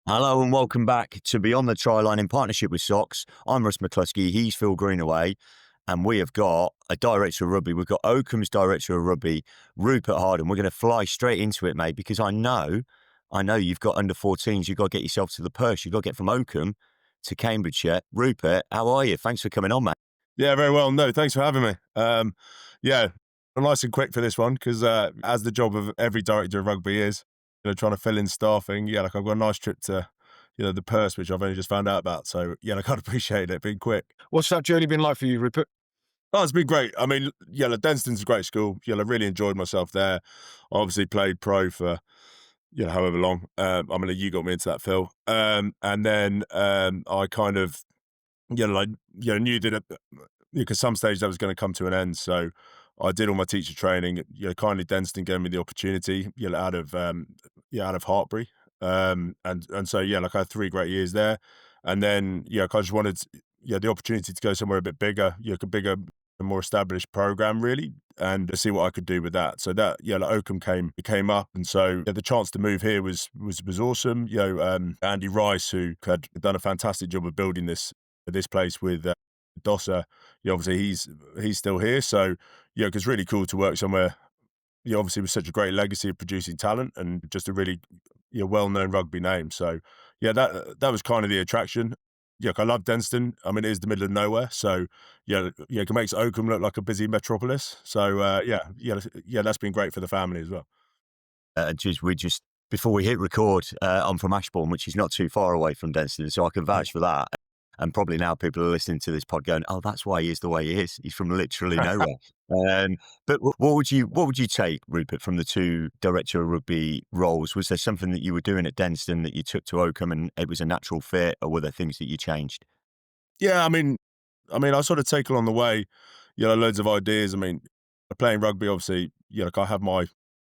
Hello and welcome back to Beyond the Try Line in partnership with SOCS. I'm Russ McCluskey, he's Phil Greenaway, and we have got a director of rugby. We've got Oakham's director of rugby, Rupert Harden. We're going to fly straight into it, mate, because I know you've got under 14s. You've got to get yourself to the Perth. You've got to get from Oakham to Cambridgeshire. Rupert, how are you? Thanks for coming on, mate. Yeah, very well. No, thanks for having me. Yeah, I'm nice and quick for this one because as the job of every director of rugby is, trying to fill in staffing. Yeah, like I've got a nice trip to, the Perth, which I've only just found out about. So yeah, I can't appreciate it being quick. What's that journey been like for you, Rupert? Oh, it's been great. I mean, yeah, like Denton's a great school. Yeah, I really enjoyed myself there. I obviously played pro for however long. I mean, you got me into that, Phil. And then I kind of knew that because some stage that was going to come to an end. So I did all my teacher training. Kindly Denston gave me the opportunity. Out of Hartbury. And so like I had 3 great years there, and then I just wanted the opportunity to go somewhere a bit bigger, a bigger, a more established program really, and to see what I could do with that. So that like Oakham came up, and so the chance to move here was awesome. Andy Rice, who had done a fantastic job of building this place with Dosser, obviously he's still here. So it's really cool to work somewhere. Obviously with such a great legacy of producing talent and just a really well-known rugby name. So that was kind of the attraction. I love Denston. I mean, it is the middle of nowhere, so it makes Oakham look like a busy metropolis. So that's been great for the family as well. We just before we hit record, I'm from Ashbourne, which is not too far away from Denton, so I can vouch for that. And probably now people are listening to this pod going, "Oh, that's why he is the way he is. He's from literally nowhere." But what would you take, Rupert, from the two director of rugby roles? Was there something that you were doing at Denton that you took to Oakham and it was a natural fit, or were there things that you changed? Yeah, I sort of take along the way, loads of ideas. I mean, playing rugby, obviously, like I have my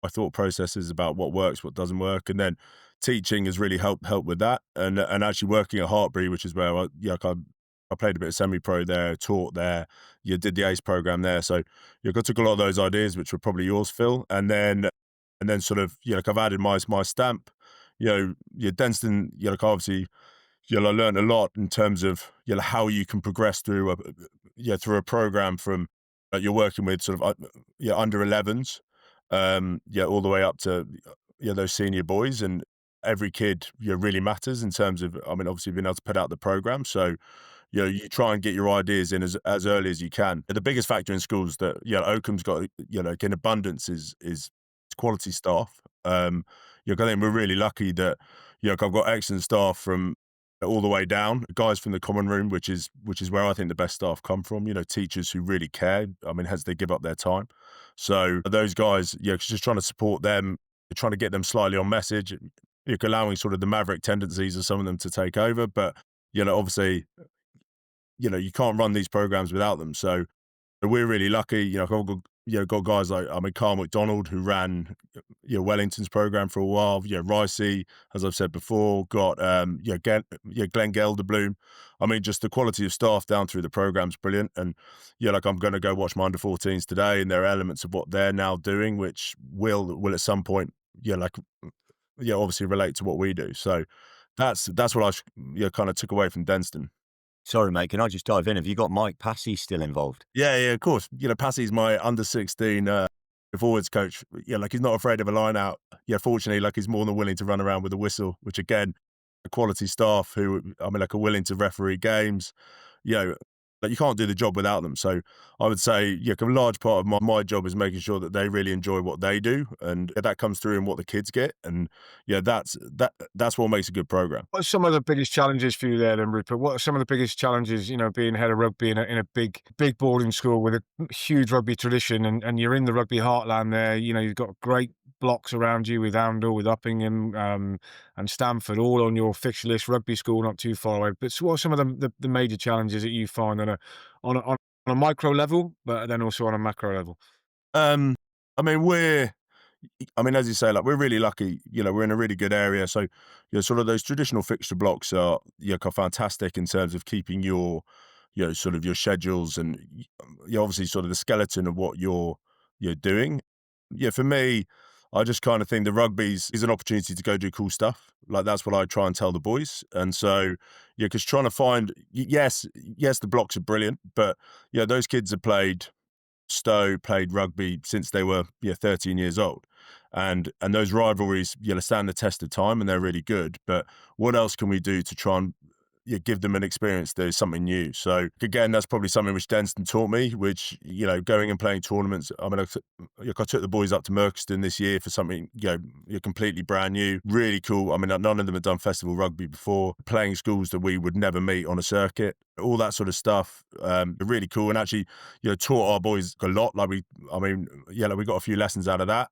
thought processes about what works, what doesn't work, and then teaching has really helped with that. And actually working at Hartbury, which is where I played a bit of semi-pro there, taught there, did the ACE program there. So I took a lot of those ideas, which were probably yours, Phil, and then sort of like I've added my stamp. Denston, like obviously I learned a lot in terms of how you can progress through a program from you're working with sort of under 11s, all the way up to those senior boys, and every kid really matters in terms of, I mean, obviously being able to put out the program. So you try and get your ideas in as early as you can. The biggest factor in schools that Oakham's got in abundance is quality staff. I think we're really lucky that I've got excellent staff from all the way down, guys from the common room, which is where I think the best staff come from. Teachers who really care. I mean, as they give up their time. So those guys, just trying to support them, trying to get them slightly on message, allowing sort of the maverick tendencies of some of them to take over. But obviously, you can't run these programs without them. So we're really lucky. I've got guys like, I mean, Carl McDonald, who ran Wellington's program for a while. Ricey, as I've said before, got Glenn Gelderbloom. I mean, just the quality of staff down through the program's brilliant. And like I'm going to go watch my under 14s today, and there are elements of what they're now doing which will at some point obviously relate to what we do. So that's what I kind of took away from Denston. Sorry, mate, can I just dive in? Have you got Mike Passy still involved? Yeah, of course. Passy's my under 16 forwards coach. Like he's not afraid of a line out. Fortunately, like he's more than willing to run around with a whistle, which again, a quality staff who, I mean, like are willing to referee games. You know, like you can't do the job without them. So I would say, a large part of my job is making sure that they really enjoy what they do, and that comes through in what the kids get. And that's what makes a good program. What are some of the biggest challenges for you there then, Rupert? What are some of the biggest challenges, being head of rugby in a big boarding school with a huge rugby tradition, and you're in the rugby heartland there, you've got great blocks around you with Oundle, with Uppingham, and Stamford, all on your fixture list, rugby school not too far away. But what are some of the major challenges that you find on a micro level, but then also on a macro level? Um, I mean, as you say, like we're really lucky. We're in a really good area. So, sort of those traditional fixture blocks are fantastic in terms of keeping your, sort of your schedules and obviously sort of the skeleton of what you're doing. For me, I just kind of think the rugby's is an opportunity to go do cool stuff. Like that's what I try and tell the boys. And so, yeah, because trying to find, yes, the blocks are brilliant, but yeah, those kids have played Stowe, played rugby since they were 13 years old. And those rivalries, stand the test of time and they're really good. But what else can we do to try and give them an experience that is something new? So again, that's probably something which Denstone taught me, which, going and playing tournaments. I mean, I took the boys up to Merchiston this year for something, completely brand new, really cool. I mean, none of them had done festival rugby before, playing schools that we would never meet on a circuit, all that sort of stuff. Really cool. And actually, taught our boys a lot. We got a few lessons out of that.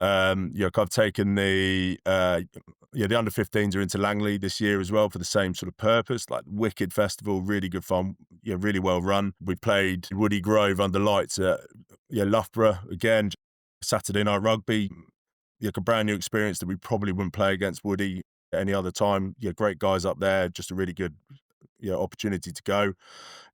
I've taken the under 15s are into Langley this year as well for the same sort of purpose, like wicked festival, really good fun, really well run. We played Woody Grove under lights at Loughborough again, Saturday night rugby, a brand new experience that we probably wouldn't play against Woody any other time. Great guys up there, just a really good opportunity to go.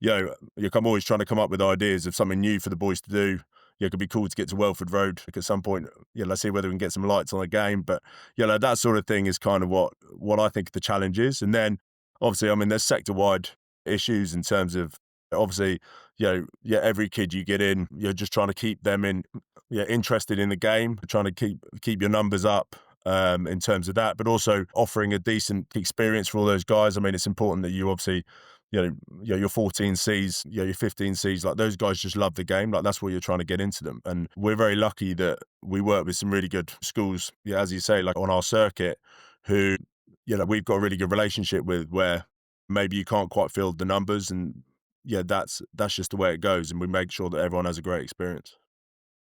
I'm always trying to come up with ideas of something new for the boys to do. It could be cool to get to Welford Road at some point. Let's see whether we can get some lights on the game. But that sort of thing is kind of what I think the challenge is. And then obviously, I mean, there's sector-wide issues in terms of obviously, every kid you get in, you're just trying to keep them interested in the game, trying to keep your numbers up. In terms of that, but also offering a decent experience for all those guys. I mean, it's important that you obviously, your 14Cs, your 15Cs, like those guys just love the game. Like that's what you're trying to get into them. And we're very lucky that we work with some really good schools, as you say, like on our circuit, who, we've got a really good relationship with, where maybe you can't quite field the numbers, and that's just the way it goes. And we make sure that everyone has a great experience.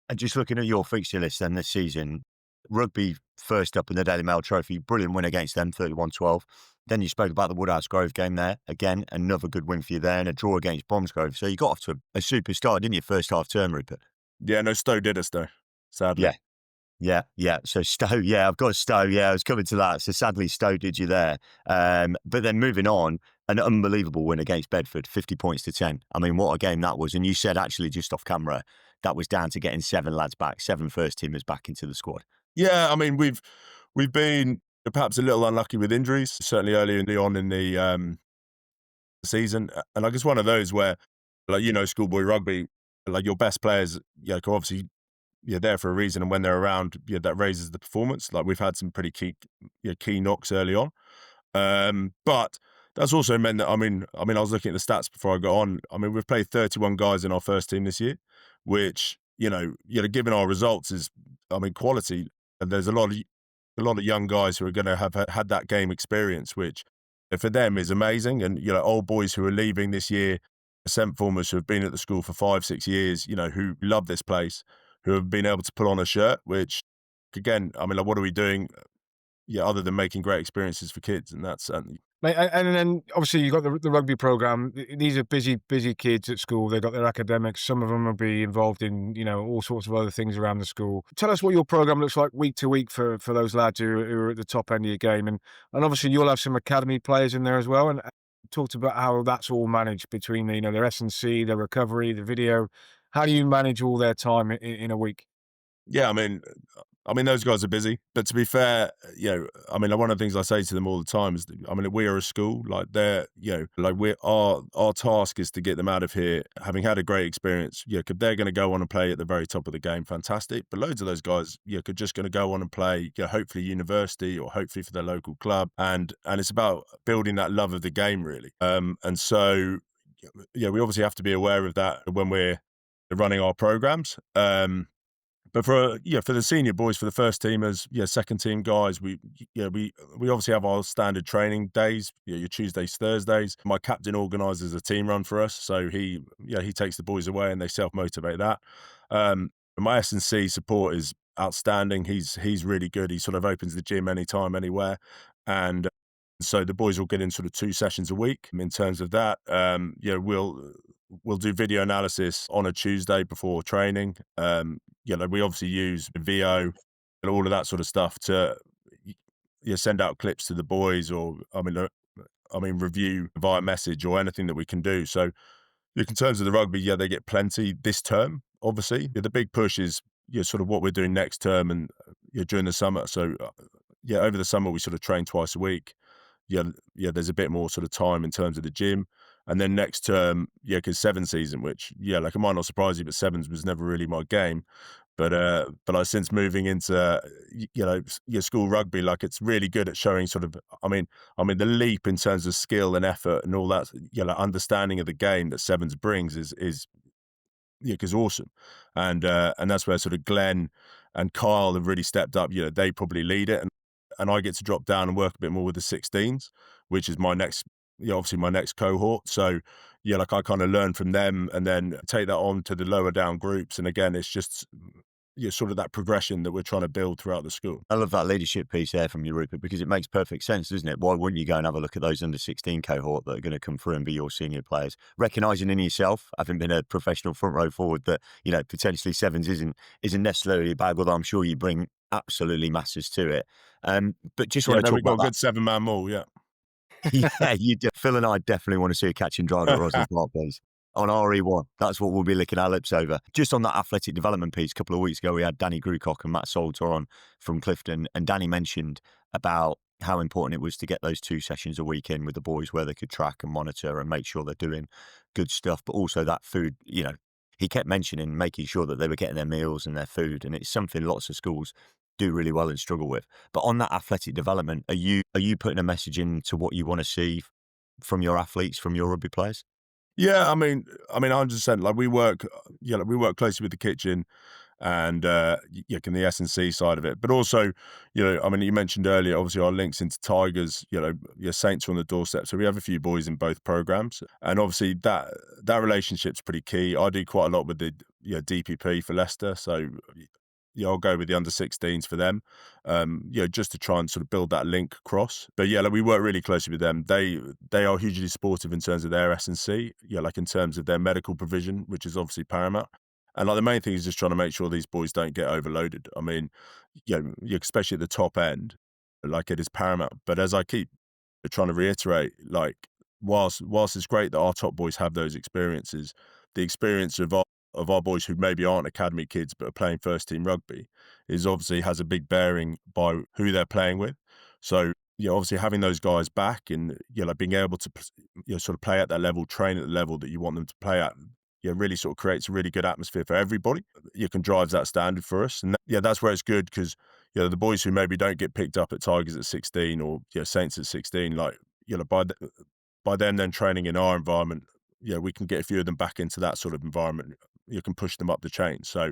And just looking at your fixture list then this season, rugby first up in the Daily Mail Trophy, brilliant win against them, 31-12. Then you spoke about the Woodhouse Grove game there. Again, another good win for you there, and a draw against Bromsgrove. So you got off to a super start, didn't you, first half term, Rupert? Yeah, no, Stowe did us though, sadly. Yeah. So Stowe, I've got Stowe. I was coming to that. So sadly, Stowe did you there. But then moving on, an unbelievable win against Bedford, 50 points to 10. I mean, what a game that was. And you said actually just off camera, that was down to getting 7 lads back, 7 first teamers back into the squad. Yeah, I mean, we've been perhaps a little unlucky with injuries, certainly early on in the season. And I guess one of those where, like, schoolboy rugby, like your best players, are obviously there for a reason, and when they're around, that raises the performance. Like we've had some pretty key knocks early on, but that's also meant that I mean, I was looking at the stats before I got on. I mean, we've played 31 guys in our first team this year, which given our results is, I mean, quality. And there's a lot of young guys who are going to have had that game experience, which for them is amazing. And old boys who are leaving this year, seventh formers who have been at the school for 5-6 years, who love this place, who have been able to put on a shirt, which again, I mean, like, what are we doing other than making great experiences for kids? And that's certainly. Mate, and then obviously you've got the rugby programme. These are busy kids at school. They've got their academics. Some of them will be involved in, all sorts of other things around the school. Tell us what your programme looks like week to week for those lads who are at the top end of your game. And obviously you'll have some academy players in there as well. And talked about how that's all managed between, their S&C, their recovery, the video. How do you manage all their time in a week? Yeah, I mean, those guys are busy, but to be fair, I mean, one of the things I say to them all the time is, I mean, we are a school, like they're, like our task is to get them out of here having had a great experience. If they're going to go on and play at the very top of the game, fantastic. But loads of those guys, could just going to go on and play, hopefully university or hopefully for their local club, and it's about building that love of the game, really. And so, we obviously have to be aware of that when we're running our programs. But for the senior boys, for the first teamers, second team guys, we obviously have our standard training days, your Tuesdays, Thursdays. My captain organises a team run for us, so he takes the boys away and they self-motivate that. My S&C support is outstanding. He's really good. He sort of opens the gym anytime, anywhere, and so the boys will get in sort of 2 sessions a week. In terms of that, we'll do video analysis on a Tuesday before training. We obviously use VO and all of that sort of stuff to send out clips to the boys, or review via message or anything that we can do. So in terms of the rugby, they get plenty this term. Obviously, the big push is sort of what we're doing next term and during the summer. So over the summer we sort of train twice a week. There's a bit more sort of time in terms of the gym. And then next term, because seven season, which like it might not surprise you, but sevens was never really my game. But I since moving into your school rugby, like it's really good at showing sort of, the leap in terms of skill and effort and all that, understanding of the game that sevens brings is awesome. And that's where sort of Glenn and Kyle have really stepped up. They probably lead it, and I get to drop down and work a bit more with the 16s, which is my next, obviously my next cohort. So like I kind of learn from them and then take that on to the lower down groups. And again, it's just sort of that progression that we're trying to build throughout the school. I love that leadership piece there from you, Rupert, because it makes perfect sense, doesn't it? Why wouldn't you go and have a look at those under 16 cohort that are going to come through and be your senior players? Recognising in yourself, having been a professional front row forward, that, potentially sevens isn't necessarily bad, although I'm sure you bring absolutely masses to it. But just want to talk we've got about a good 7-man maul, yeah. yeah, Phil and I definitely want to see a catch and drive at Ross's Park, please. On RE1. That's what we'll be licking our lips over. Just on that athletic development piece, a couple of weeks ago, we had Danny Grucock and Matt Salter on from Clifton, and Danny mentioned about how important it was to get those 2 sessions a week in with the boys where they could track and monitor and make sure they're doing good stuff, but also that food, he kept mentioning making sure that they were getting their meals and their food, and it's something lots of schools do really well and struggle with. But on that athletic development, are you putting a message into what you want to see from your athletes, from your rugby players? Yeah, 100%. Like we work closely with the kitchen and in the S&C side of it, but also, you mentioned earlier, obviously our links into Tigers, your Saints are on the doorstep, so we have a few boys in both programs, and obviously that relationship's pretty key. I do quite a lot with the DPP for Leicester, so I'll go with the under 16s for them, just to try and sort of build that link across. But like we work really closely with them. They are hugely supportive in terms of their S&C, like in terms of their medical provision, which is obviously paramount. And like the main thing is just trying to make sure these boys don't get overloaded. I mean, especially at the top end, like it is paramount. But as I keep trying to reiterate, like whilst it's great that our top boys have those experiences, the experience of our boys who maybe aren't academy kids but are playing first team rugby is obviously has a big bearing by who they're playing with. So obviously having those guys back and like being able to sort of play at that level, train at the level that you want them to play at, really sort of creates a really good atmosphere for everybody. You can drive that standard for us, and that's where it's good because the boys who maybe don't get picked up at Tigers at 16 or Saints at 16, like by them then training in our environment, we can get a few of them back into that sort of environment. You can push them up the chain. So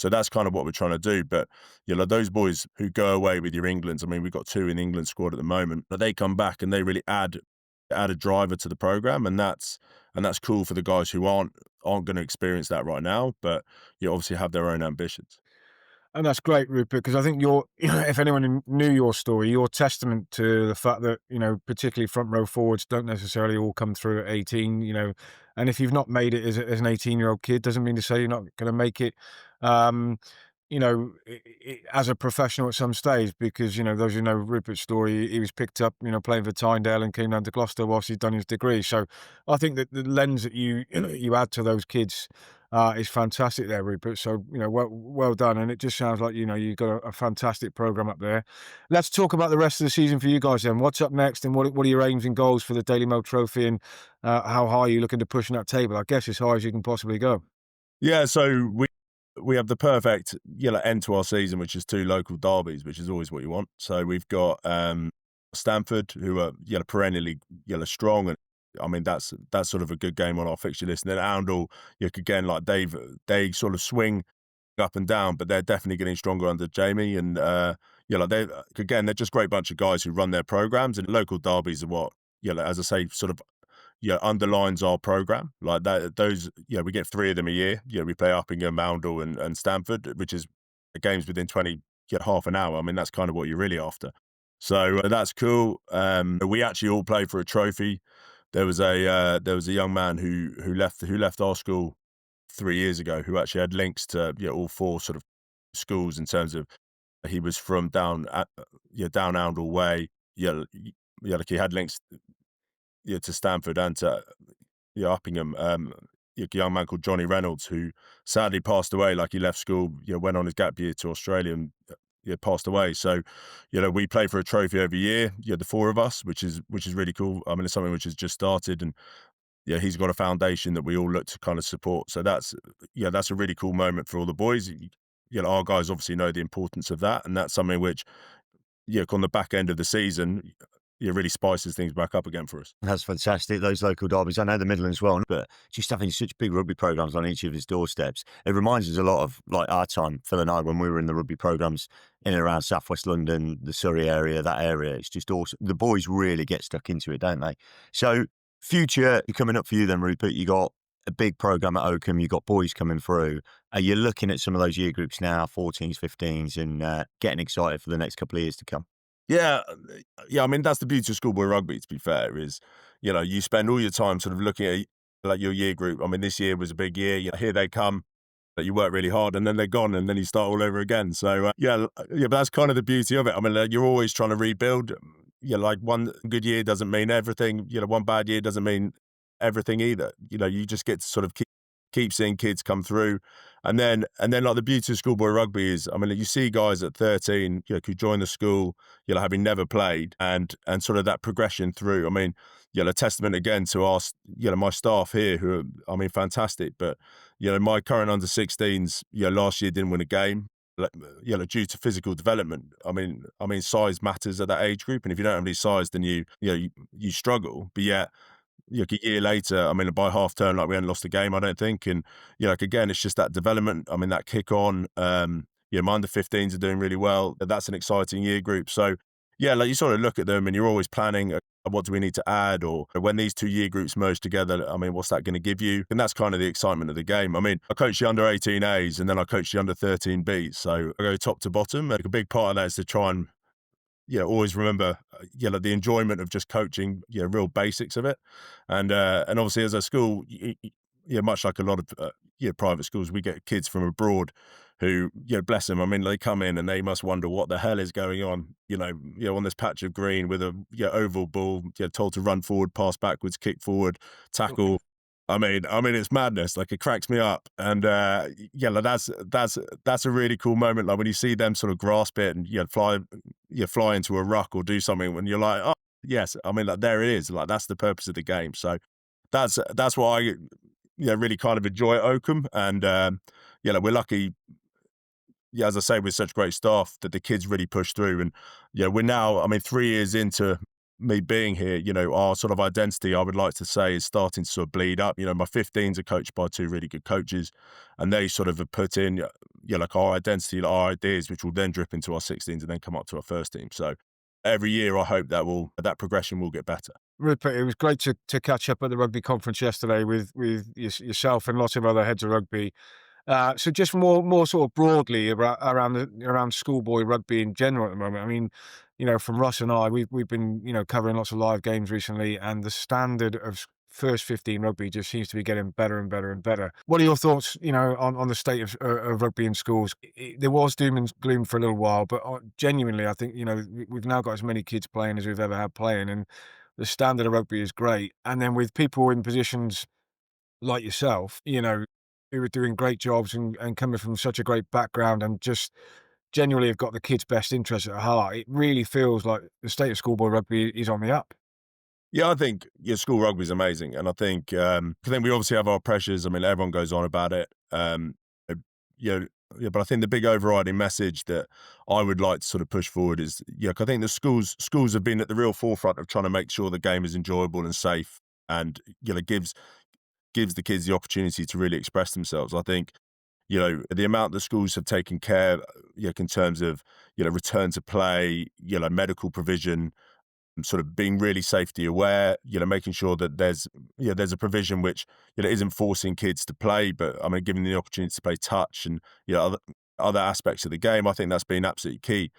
that's kind of what we're trying to do. But those boys who go away with your Englands, I mean, we've got 2 in the England squad at the moment, but they come back and they really add a driver to the program, and that's cool for the guys who aren't going to experience that right now, but obviously have their own ambitions. And that's great, Rupert, because I think if anyone knew your story, you're testament to the fact that, particularly front row forwards don't necessarily all come through at 18, and if you've not made it as an 18-year-old kid, doesn't mean to say you're not going to make it, as a professional at some stage, because, those who know Rupert's story, he was picked up, playing for Tyndale and came down to Gloucester whilst he's done his degree. So I think that the lens that you add to those kids is fantastic there, Rupert. So, well done. And it just sounds like, you've got a fantastic program up there. Let's talk about the rest of the season for you guys then. What's up next and what are your aims and goals for the Daily Mail Trophy, and how high are you looking to push in that table? I guess as high as you can possibly go. Yeah, so we have the perfect end to our season, which is 2 local derbies, which is always what you want. So we've got Stanford, who are perennially strong, and I mean that's sort of a good game on our fixture list. And then Oundle, again, like they sort of swing up and down, but they're definitely getting stronger under Jamie. And they're just a great bunch of guys who run their programs, and local derbies are what as I say, sort of underlines our program like that. Those we get 3 of them a year. We play Uppingham, Oundle, and Stanford, which is games within 20 half an hour. I mean that's kind of what you're really after. So that's cool. We actually all play for a trophy. There was a young man who left our school 3 years ago who actually had links to all 4 sort of schools in terms of he was from down Oundle way. Like he had links to Stanford and to Uppingham. a young man called Johnny Reynolds, who sadly passed away. Like, he left school, went on his gap year to Australia and passed away. So, we play for a trophy every year, the four of us, which is really cool. I mean, it's something which has just started, and he's got a foundation that we all look to kind of support. So that's a really cool moment for all the boys. Our guys obviously know the importance of that, and that's something which, on the back end of the season, really spices things back up again for us. That's fantastic, those local derbies. I know the Midlands well, but just having such big rugby programmes on each of his doorsteps, it reminds us a lot of like our time, Phil and I, when we were in the rugby programmes in and around South West London, the Surrey area, that area. It's just awesome. The boys really get stuck into it, don't they? So future coming up for you then, Rupert, you got a big programme at Oakham, you got boys coming through. Are you looking at some of those year groups now, 14s, 15s, and getting excited for the next couple of years to come? Yeah, I mean, that's the beauty of schoolboy rugby, to be fair, is, you spend all your time sort of looking at like your year group. I mean, this year was a big year. Here they come, that you work really hard, and then they're gone, and then you start all over again. So but that's kind of the beauty of it. I mean, you're always trying to rebuild. Like, one good year doesn't mean everything. One bad year doesn't mean everything either. You just get to sort of keep seeing kids come through. And then like the beauty of schoolboy rugby is, I mean, you see guys at 13, who join the school, having never played, and sort of that progression through. I mean, a testament again to our, my staff here, who are, I mean, fantastic. But, my current under 16s, last year didn't win a game, due to physical development. I mean, size matters at that age group. And if you don't have any size, then you struggle. But yet, a year later, I mean, by half term, like, we hadn't lost a game, I don't think. And, again, it's just that development. I mean, that kick on, my under 15s are doing really well. That's an exciting year group. So, like, you sort of look at them and you're always planning, what do we need to add? Or when these two year groups merge together, I mean, what's that going to give you? And that's kind of the excitement of the game. I mean, I coach the under 18As and then I coach the under 13Bs. So I go top to bottom. And a big part of that is to try and, always remember, like, the enjoyment of just coaching, real basics of it. And obviously, as a school, much like a lot of private schools, we get kids from abroad who, bless them. I mean, they come in and they must wonder what the hell is going on, on this patch of green with a oval ball, told to run forward, pass backwards, kick forward, tackle. I mean, it's madness. Like, it cracks me up. And like, that's a really cool moment. Like, when you see them sort of grasp it and fly into a ruck or do something, when you're like, oh yes, I mean, like, there it is. Like, that's the purpose of the game. So that's why I really kind of enjoy Oakham. And like, we're lucky, as I say, with such great staff, that the kids really push through. And we're now, I mean, 3 years into me being here, our sort of identity, I would like to say, is starting to sort of bleed up. My 15s are coached by two really good coaches, and they sort of have put in, like, our identity, like, our ideas, which will then drip into our 16s and then come up to our first team. So every year, I hope that progression will get better. Rupert, it was great to catch up at the rugby conference yesterday with yourself and lots of other heads of rugby. So just more sort of broadly around schoolboy rugby in general at the moment. I mean, from Russ and I, we've been covering lots of live games recently, and the standard of first 15 rugby just seems to be getting better and better and better. What are your thoughts, on the state of rugby in schools? There was doom and gloom for a little while, but genuinely, I think we've now got as many kids playing as we've ever had playing, and the standard of rugby is great. And then with people in positions like yourself, who are doing great jobs and coming from such a great background and just genuinely have got the kids' best interests at heart, it really feels like the state of schoolboy rugby is on the up. Yeah, I think school rugby is amazing, and I think we obviously have our pressures. I mean, everyone goes on about it. But I think the big overriding message that I would like to sort of push forward is, I think the schools have been at the real forefront of trying to make sure the game is enjoyable and safe, and gives the kids the opportunity to really express themselves. I think, the amount the schools have taken care, in terms of, return to play, medical provision, sort of being really safety aware, making sure that there's a provision which, isn't forcing kids to play, but I mean, giving them the opportunity to play touch and, other aspects of the game. I think that's been absolutely key.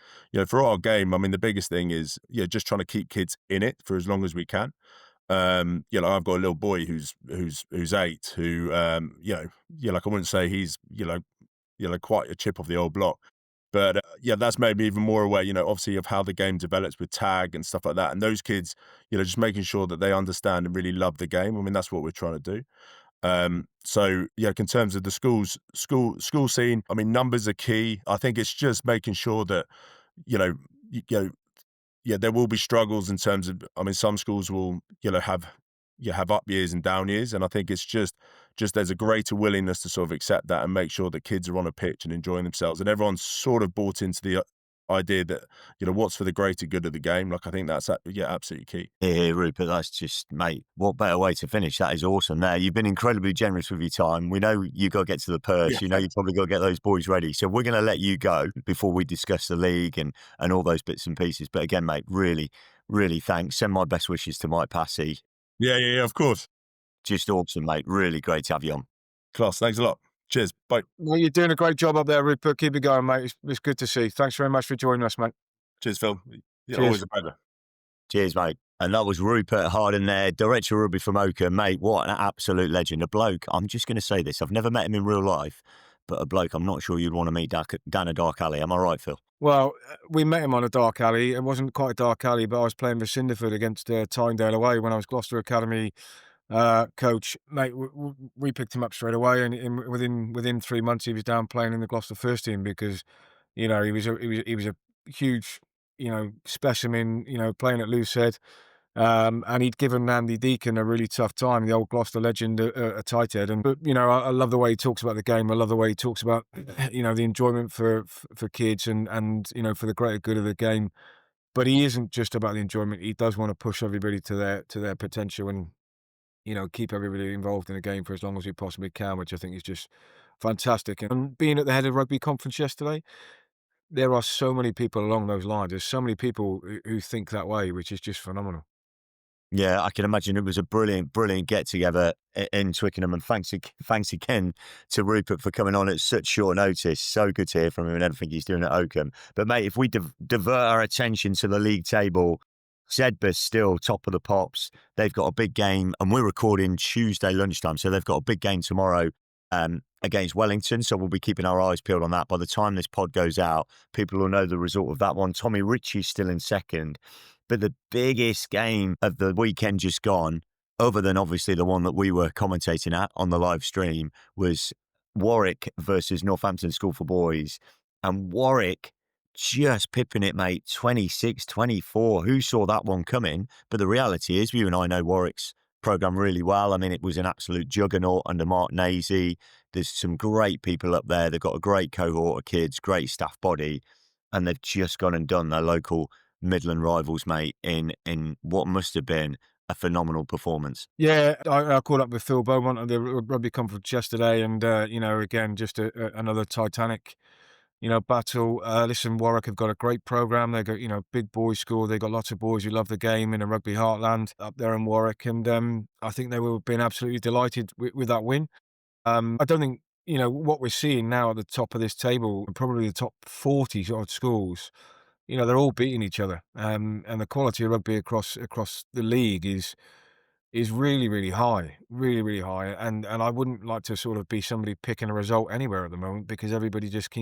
For our game, I mean, the biggest thing is, just trying to keep kids in it for as long as we can. Like, I've got a little boy who's 8, who, like, I wouldn't say he's, quite a chip off the old block, but that's made me even more aware, obviously, of how the game develops with tag and stuff like that. And those kids, just making sure that they understand and really love the game. I mean, that's what we're trying to do. So yeah, in terms of the school scene, I mean, numbers are key. I think it's just making sure that, you know, you know, yeah, there will be struggles in terms of, I mean, some schools will, have up years and down years. And I think it's just there's a greater willingness to sort of accept that and make sure that kids are on a pitch and enjoying themselves. And everyone's sort of bought into the idea that, what's for the greater good of the game. Like, I think that's, absolutely key. Yeah, Rupert, that's just, mate, what better way to finish? That is awesome there. You've been incredibly generous with your time. We know you got to get to the purse. You know, you probably got to get those boys ready. So we're going to let you go before we discuss the league and all those bits and pieces. But again, mate, really, really thanks. Send my best wishes to Mike Passy. Yeah, of course. Just awesome, mate. Really great to have you on. Class. Thanks a lot. Cheers. Bye. Well, you're doing a great job up there, Rupert. Keep it going, mate. It's good to see. Thanks very much for joining us, mate. Cheers, Phil. Yeah, Cheers. always a pleasure. Cheers, mate. And that was Rupert Harden there, director of rugby from Oakham. Mate, what an absolute legend. A bloke, I'm just going to say this, I've never met him in real life, but a bloke I'm not sure you'd want to meet down a dark alley. Am I right, Phil? Well, we met him on a dark alley. It wasn't quite a dark alley, but I was playing for Cinderford against Tynedale away when I was Gloucester Academy coach. Mate, we picked him up straight away, and within 3 months he was down playing in the Gloucester first team because, he was a huge, specimen, playing at Loosehead. And he'd given Andy Deacon a really tough time, the old Gloucester legend, a tight head. But I love the way he talks about the game. I love the way he talks about, the enjoyment for kids and for the greater good of the game. But he isn't just about the enjoyment. He does want to push everybody to their potential and, keep everybody involved in the game for as long as we possibly can, which I think is just fantastic. And being at the head of rugby conference yesterday, there are so many people along those lines. There's so many people who think that way, which is just phenomenal. Yeah, I can imagine it was a brilliant, brilliant get together in Twickenham. And thanks again to Rupert for coming on at such short notice. So good to hear from him and everything he's doing at Oakham. But mate, if we divert our attention to the league table, Zedbus still top of the pops. They've got a big game, and we're recording Tuesday lunchtime, so they've got a big game tomorrow against Wellington. So we'll be keeping our eyes peeled on that. By the time this pod goes out, people will know the result of that one. Tommy Ritchie's still in second. But the biggest game of the weekend just gone, other than obviously the one that we were commentating at on the live stream, was Warwick versus Northampton School for Boys. And Warwick just pipping it, mate, 26-24. Who saw that one coming? But the reality is, you and I know Warwick's programme really well. I mean, it was an absolute juggernaut under Mark Nasey. There's some great people up there. They've got a great cohort of kids, great staff body, and they've just gone and done their local Midland rivals, mate, in what must have been a phenomenal performance. Yeah, I caught up with Phil Beaumont at the rugby conference yesterday, and again, just another titanic, battle. Listen, Warwick have got a great program. They got big boys school. They got lots of boys who love the game in a rugby heartland up there in Warwick, and I think they will have been absolutely delighted with that win. I don't think what we're seeing now at the top of this table, probably the top 40 sort of schools. They're all beating each other, and the quality of rugby across the league is really, really high, really, really high. And I wouldn't like to sort of be somebody picking a result anywhere at the moment because everybody just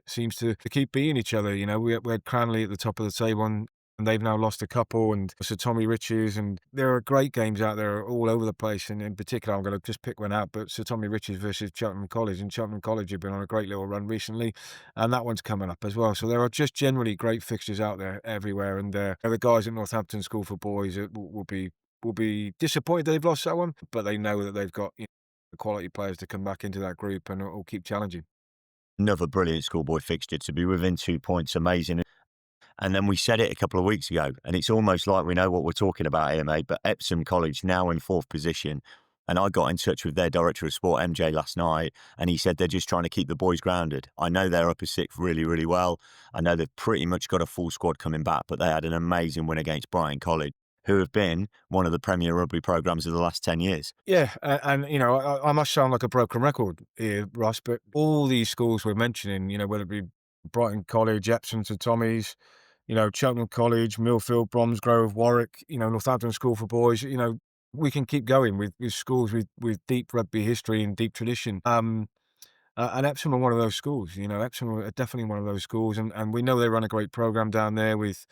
seems to keep beating each other. We had Cranley at the top of the table, and they've now lost a couple, and Sir Tommy Riches, and there are great games out there all over the place. And in particular, I'm going to just pick one out, but Sir Tommy Riches versus Cheltenham College, and Cheltenham College have been on a great little run recently, and that one's coming up as well. So there are just generally great fixtures out there everywhere, and the guys at Northampton School for Boys will be disappointed they've lost that one, but they know that they've got the quality players to come back into that group and will keep challenging. Another brilliant schoolboy fixture to be within 2 points, amazing. And then we said it a couple of weeks ago, and it's almost like we know what we're talking about here, mate. But Epsom College now in 4th position. And I got in touch with their director of sport, MJ, last night, and he said they're just trying to keep the boys grounded. I know they're up a 6th really, really well. I know they've pretty much got a full squad coming back, but they had an amazing win against Brighton College, who have been one of the premier rugby programmes of the last 10 years. Yeah, and I must sound like a broken record here, Russ, but all these schools we're mentioning, whether it be Brighton College, Epsom, St Tommy's, Cheltenham College, Millfield, Bromsgrove, Warwick, Northampton School for Boys, we can keep going with schools with deep rugby history and deep tradition. And Epsom are one of those schools, Epsom are definitely one of those schools. And we know they run a great program down there with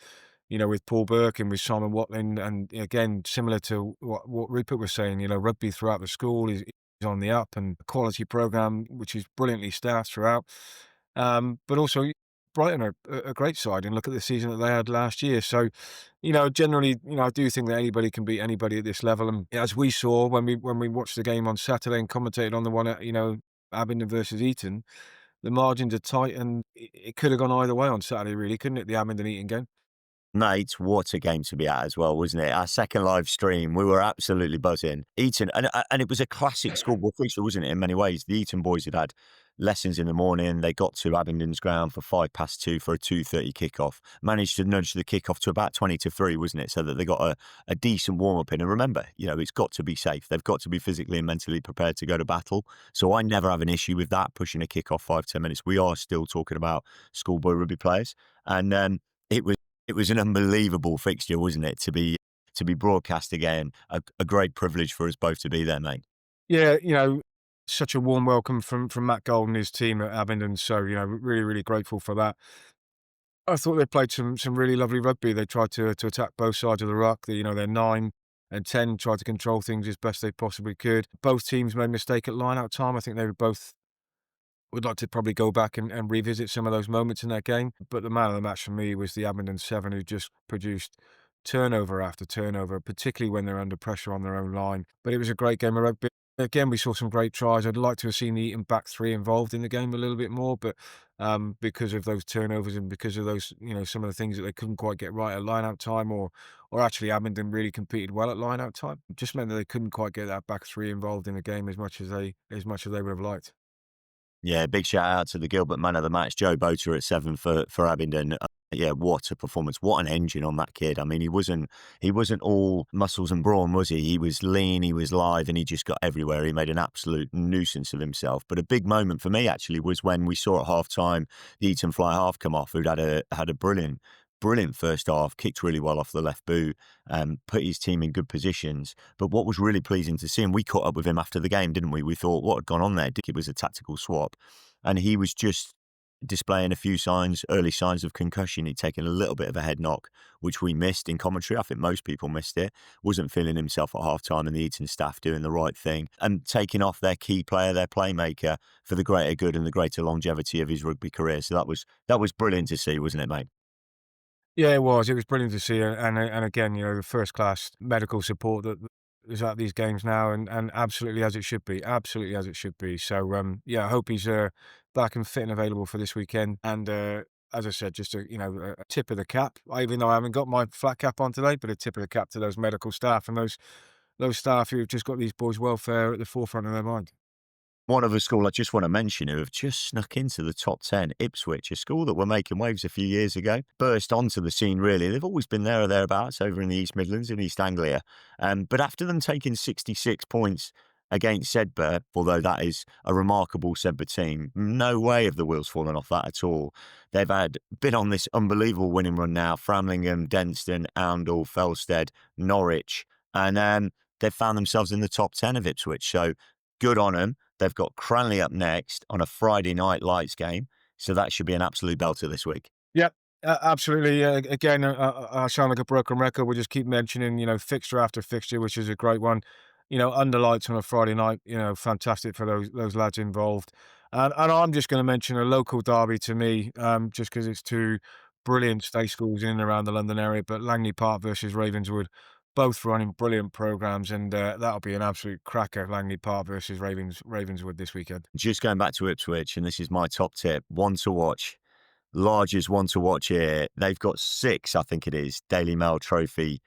Paul Burke and with Simon Watling. And again, similar to what Rupert was saying, rugby throughout the school is on the up, and a quality program which is brilliantly staffed throughout. But also Brighton are a great side, and look at the season that they had last year. So, generally, I do think that anybody can beat anybody at this level. And as we saw when we watched the game on Saturday and commentated on the one at Abingdon versus Eton, the margins are tight, and it could have gone either way on Saturday, really, couldn't it? The Abingdon Eton game. Mate, what a game to be at as well, wasn't it? Our second live stream, we were absolutely buzzing. Eton, and it was a classic schoolboy fixture, wasn't it, in many ways? The Eton boys had lessons in the morning. They got to Abingdon's ground for 2:05 for a 2:30 kickoff. Managed to nudge the kickoff to about 20-3, wasn't it? So that they got a decent warm-up in. And remember, it's got to be safe. They've got to be physically and mentally prepared to go to battle. So I never have an issue with that, pushing a kickoff 5-10 minutes. We are still talking about schoolboy rugby players. And it was an unbelievable fixture, wasn't it, to be broadcast again. A great privilege for us both to be there, mate. Yeah, such a warm welcome from Matt Gold and his team at Abingdon. So, really, really grateful for that. I thought they played some really lovely rugby. They tried to attack both sides of the ruck. They're 9 and 10, tried to control things as best they possibly could. Both teams made a mistake at line-out time. I think they were both would like to probably go back and revisit some of those moments in that game. But the man of the match for me was the Abingdon 7, who just produced turnover after turnover, particularly when they're under pressure on their own line. But it was a great game of rugby. Again, we saw some great tries. I'd like to have seen the Eton back three involved in the game a little bit more, but because of those turnovers and because of those, some of the things that they couldn't quite get right at line-out time, or actually Abingdon really competed well at line-out time, it just meant that they couldn't quite get that back three involved in the game as much as they would have liked. Yeah, big shout out to the Gilbert man of the match, Joe Boter at 7 for Abingdon. Yeah, what a performance! What an engine on that kid. I mean, he wasn't all muscles and brawn, was he? He was lean, he was lithe, and he just got everywhere. He made an absolute nuisance of himself. But a big moment for me actually was when we saw at half time the Eton fly half come off, who'd had a brilliant first half, kicked really well off the left boot, put his team in good positions. But what was really pleasing to see, and we caught up with him after the game, didn't we? We thought, what had gone on there? It was a tactical swap. And he was just displaying a few early signs of concussion. He'd taken a little bit of a head knock, which we missed in commentary. I think most people missed it. Wasn't feeling himself at half time, and the Eton staff doing the right thing and taking off their key player, their playmaker, for the greater good and the greater longevity of his rugby career. So that was brilliant to see, wasn't it, mate? Yeah, it was. It was brilliant to see, and again, the first class medical support that is at these games now, and absolutely as it should be, absolutely as it should be. So, yeah, I hope he's back and fit and available for this weekend. And as I said, just a tip of the cap. Even though I haven't got my flat cap on today, but a tip of the cap to those medical staff and those staff who've just got these boys' welfare at the forefront of their mind. One other school I just want to mention who have just snuck into the top 10, Ipswich, a school that were making waves a few years ago, burst onto the scene really. They've always been there or thereabouts over in the East Midlands in East Anglia. But after them taking 66 points against Sedbergh, although that is a remarkable Sedbergh team, no way have the wheels fallen off that at all. They've been on this unbelievable winning run now, Framlingham, Denston, Oundle, Felsted, Norwich, and they've found themselves in the top 10 of Ipswich. So good on them. They've got Cranley up next on a Friday night lights game. So that should be an absolute belter this week. Yep, absolutely. Again, I sound like a broken record. We'll just keep mentioning, fixture after fixture, which is a great one. Under lights on a Friday night, fantastic for those lads involved. And I'm just going to mention a local derby to me, just because it's two brilliant state schools in and around the London area. But Langley Park versus Ravenswood, both running brilliant programs, and that'll be an absolute cracker. Langley Park versus Ravenswood this weekend. Just going back to Ipswich, and this is my top tip, one to watch. Largest one to watch here. They've got 6, I think it is, Daily Mail Trophy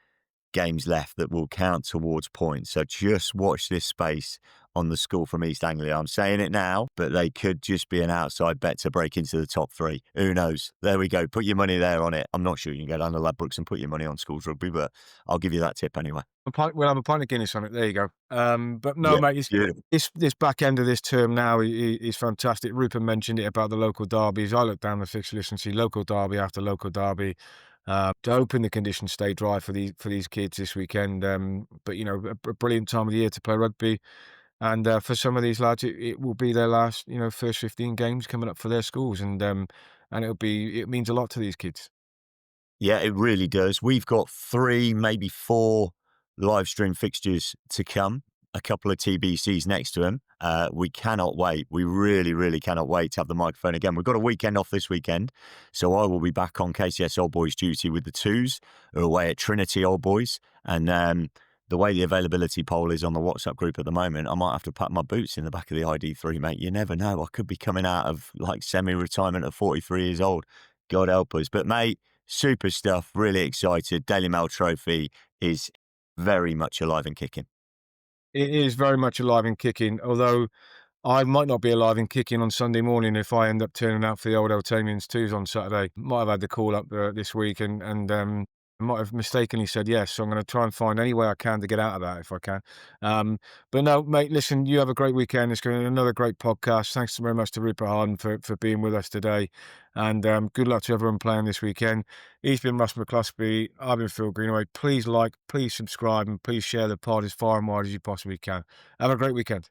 games left that will count towards points. So just watch this space on the school from East Anglia. I'm saying it now, but they could just be an outside bet to break into the top 3. Who knows? There we go. Put your money there on it. I'm not sure you can go down to Ladbrokes and put your money on schools rugby, but I'll give you that tip anyway. We'll have a pint of Guinness on it. There you go. But no, Yeah, mate, beautiful. this back end of this term now is fantastic. Rupert mentioned it about the local derbies. I look down the fixture list and see local derby after local derby. Hoping the conditions stay dry for these kids this weekend. But a brilliant time of the year to play rugby. And for some of these lads, it will be their last, first 15 games coming up for their schools, and it means a lot to these kids. Yeah, it really does. We've got 3, maybe 4 live stream fixtures to come a couple of TBCs next to him. We cannot wait. We really, really cannot wait to have the microphone again. We've got a weekend off this weekend, so I will be back on KCS Old Boys duty with the twos, who are away at Trinity Old Boys. And the way the availability poll is on the WhatsApp group at the moment, I might have to pack my boots in the back of the ID3, mate. You never know. I could be coming out of like semi-retirement at 43 years old. God help us. But mate, super stuff. Really excited. Daily Mail Trophy is very much alive and kicking. It is very much alive and kicking, although I might not be alive and kicking on Sunday morning if I end up turning out for the Old Eltamians twos on Saturday. Might have had the call up this week and might have mistakenly said yes. So I'm going to try and find any way I can to get out of that if I can. But no, mate, listen, you have a great weekend. It's going to be another great podcast. Thanks very much to Rupert Harden for being with us today. And good luck to everyone playing this weekend. He's been Russ McCluskey. I've been Phil Greenaway. Please like, please subscribe, and please share the pod as far and wide as you possibly can. Have a great weekend.